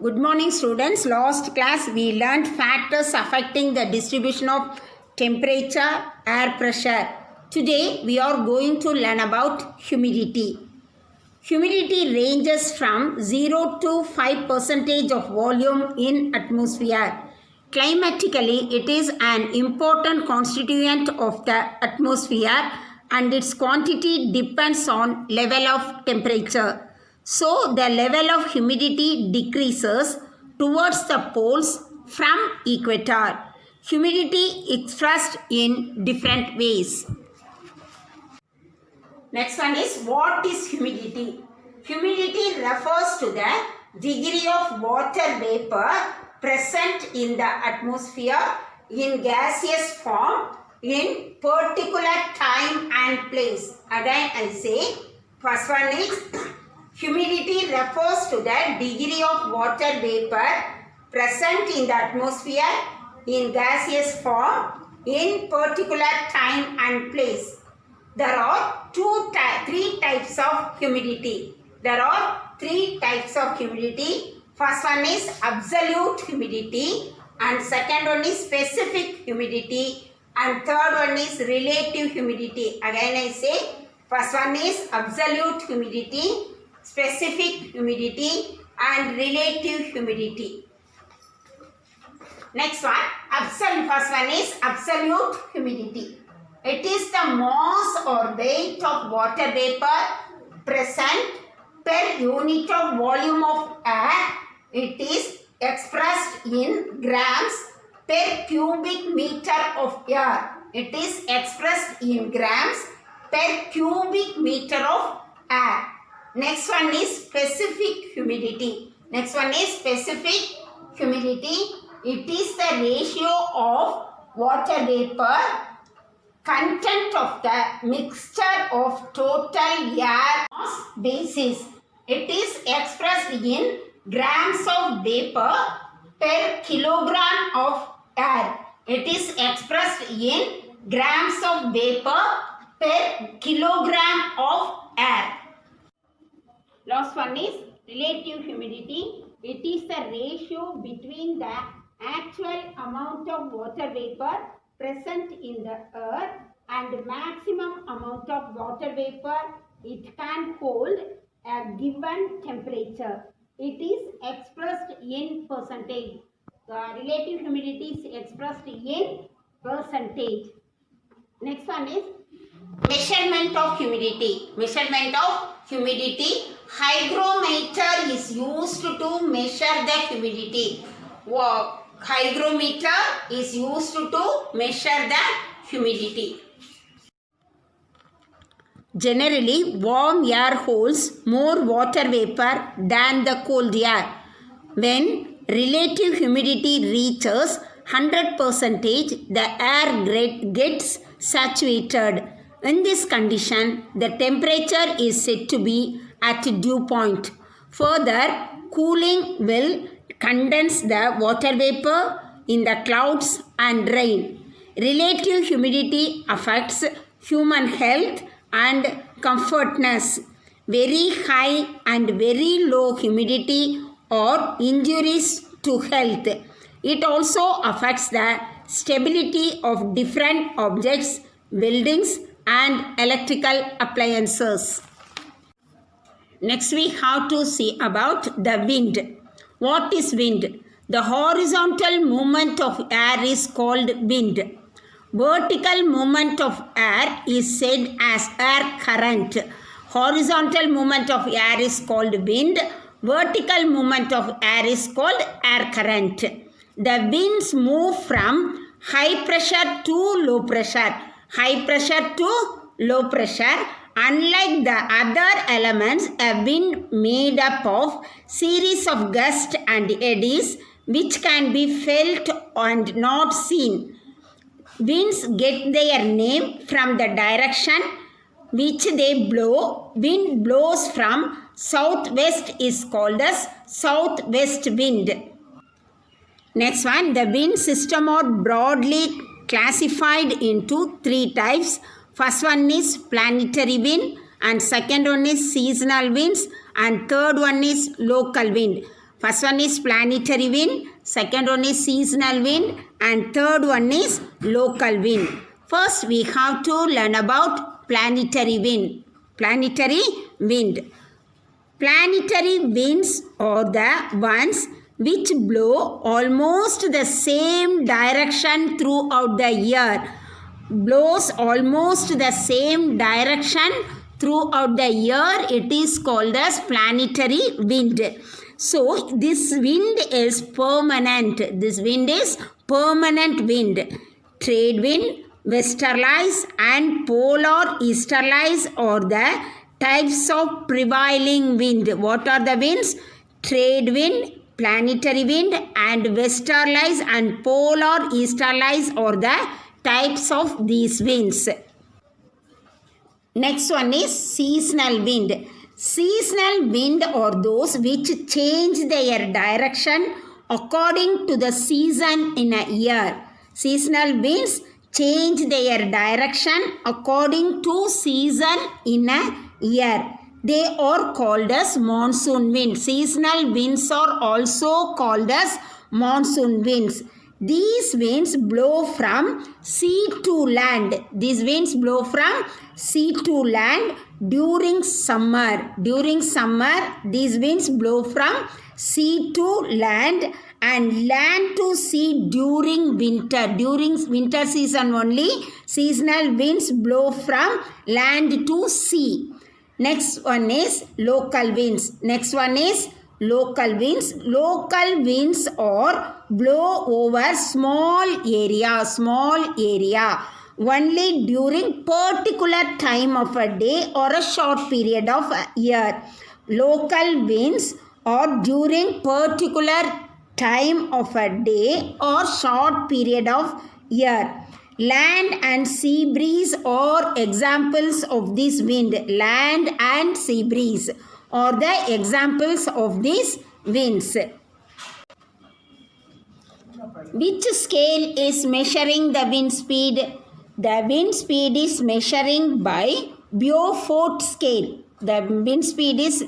Good morning students. Last class we learned factors affecting the distribution of temperature, air pressure. Today we are going to learn about humidity. Humidity ranges from 0 to 5% of volume in atmosphere. Climatically, it is an important constituent of the atmosphere and its quantity depends on level of temperature. So, the level of humidity decreases towards the poles from equator. Humidity expressed in different ways. Next one is, what is humidity? Humidity refers to the degree of water vapor present in the atmosphere in gaseous form in particular time and place. Again I say, first one is, humidity refers to the degree of water vapor present in the atmosphere in gaseous form in particular time and place. There are three types of humidity. There are three types of humidity. First one is absolute humidity and second one is specific humidity and third one is relative humidity. Again I say, first one is absolute humidity, specific humidity and relative humidity. Next one, first one is absolute humidity. It is the mass or weight of water vapor present per unit of volume of air. It is expressed in grams per cubic meter of air. It is expressed in grams per cubic meter of air. Next one is specific humidity. Next one is specific humidity. It is the ratio of water vapor content of the mixture of total air mass basis. It is expressed in grams of vapor per kilogram of air. It is expressed in grams of vapor per kilogram of air. Last one is relative humidity. It is the ratio between the actual amount of water vapor present in the earth and maximum amount of water vapor it can hold a given temperature. It is expressed in percentage. The relative humidity is expressed in percentage. Next one is measurement of humidity. Measurement of humidity. Hygrometer is used to measure the humidity. Hygrometer is used to measure the humidity. Generally, warm air holds more water vapor than the cold air. When relative humidity reaches 100%, the air gets saturated. In this condition, the temperature is said to be at dew point. Further, cooling will condense the water vapor in the clouds and rain. Relative humidity affects human health and comfortness. Very high and very low humidity are injurious to health. It also affects the stability of different objects, buildings and electrical appliances. Next we have to see about the wind. What is wind? The horizontal movement of air is called wind. Vertical movement of air is said as air current. Horizontal movement of air is called wind. Vertical movement of air is called air current. The winds move from high pressure to low pressure. High pressure to low pressure. Unlike the other elements, a wind made up of series of gusts and eddies which can be felt and not seen. Winds get their name from the direction which they blow. Wind blows from southwest is called as southwest wind. Next one, the wind system are broadly classified into three types. First one is planetary wind and second one is seasonal winds and third one is local wind. First one is planetary wind, second one is seasonal wind, and third one is local wind. First, we have to learn about planetary wind. Planetary wind. Planetary winds are the ones which blow almost the same direction throughout the year. Blows almost the same direction throughout the year. It is called as planetary wind. So this wind is permanent. This wind is permanent wind. Trade wind, westerlies and polar easterlies are the types of prevailing wind. What are the winds? Trade wind, planetary wind, and westerlies and polar easterlies are the types of these winds. Next one is seasonal wind. Seasonal wind are those which change their direction according to the season in a year. Seasonal winds change their direction according to season in a year. They are called as monsoon winds. Seasonal winds are also called as monsoon winds. These winds blow from sea to land. These winds blow from sea to land during summer. During summer, these winds blow from sea to land and land to sea during winter. During winter season only, seasonal winds blow from land to sea. Next one is local winds. Next one is local winds. Local winds are blow over small area only during particular time of a day or a short period of a year. Local winds are during particular time of a day or short period of year. Land and sea breeze are examples of this wind. Land and sea breeze are the examples of these winds. Which scale is measuring the wind speed? The wind speed is measuring by Beaufort scale. The wind speed is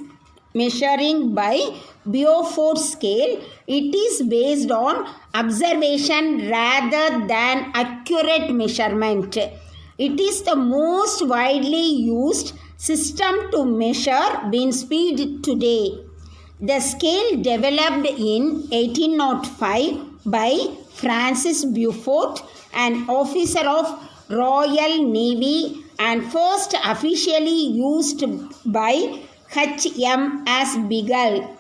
measuring by Beaufort scale. It is based on observation rather than accurate measurement. It is the most widely used system to measure wind speed today. The scale developed in 1805 by Francis Beaufort, an officer of Royal Navy, and first officially used by H.M.S. Beagle.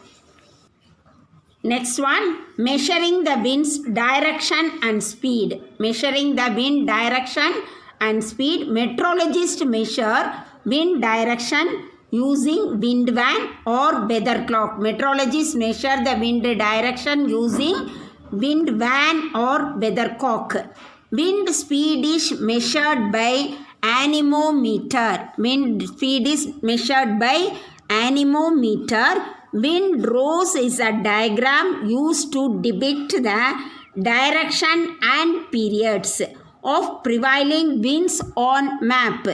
Next one, measuring the wind's direction and speed. Measuring the wind direction and speed. Meteorologists measure wind direction using wind van or weather clock. Meteorologists measure the wind direction using wind van or weather clock. Wind speed is measured by anemometer. Wind speed is measured by anemometer. Wind rose is a diagram used to depict the direction and periods of prevailing winds on map.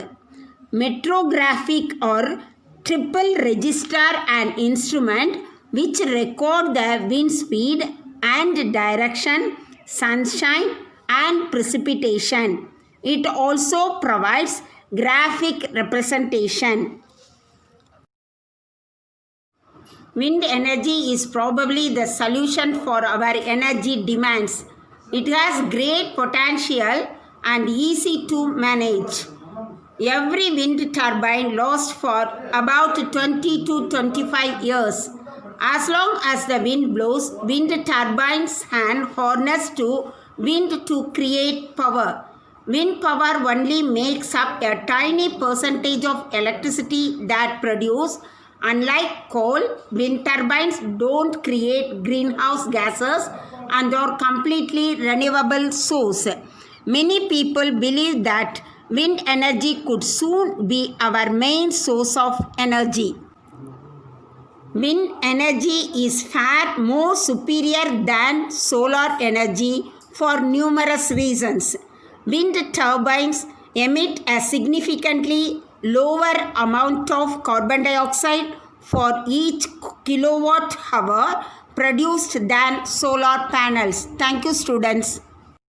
Metrographic or triple register an instrument which record the wind speed and direction, sunshine and precipitation. It also provides graphic representation. Wind energy is probably the solution for our energy demands. It has great potential and easy to manage. Every wind turbine lasts for about 20 to 25 years. As long as the wind blows, wind turbines can harness to wind to create power. Wind power only makes up a tiny percentage of electricity that produce. Unlike coal, wind turbines don't create greenhouse gases and are completely renewable source. Many people believe that wind energy could soon be our main source of energy. Wind energy is far more superior than solar energy for numerous reasons. Wind turbines emit a significantly lower amount of carbon dioxide for each kilowatt hour produced than solar panels. Thank you, students.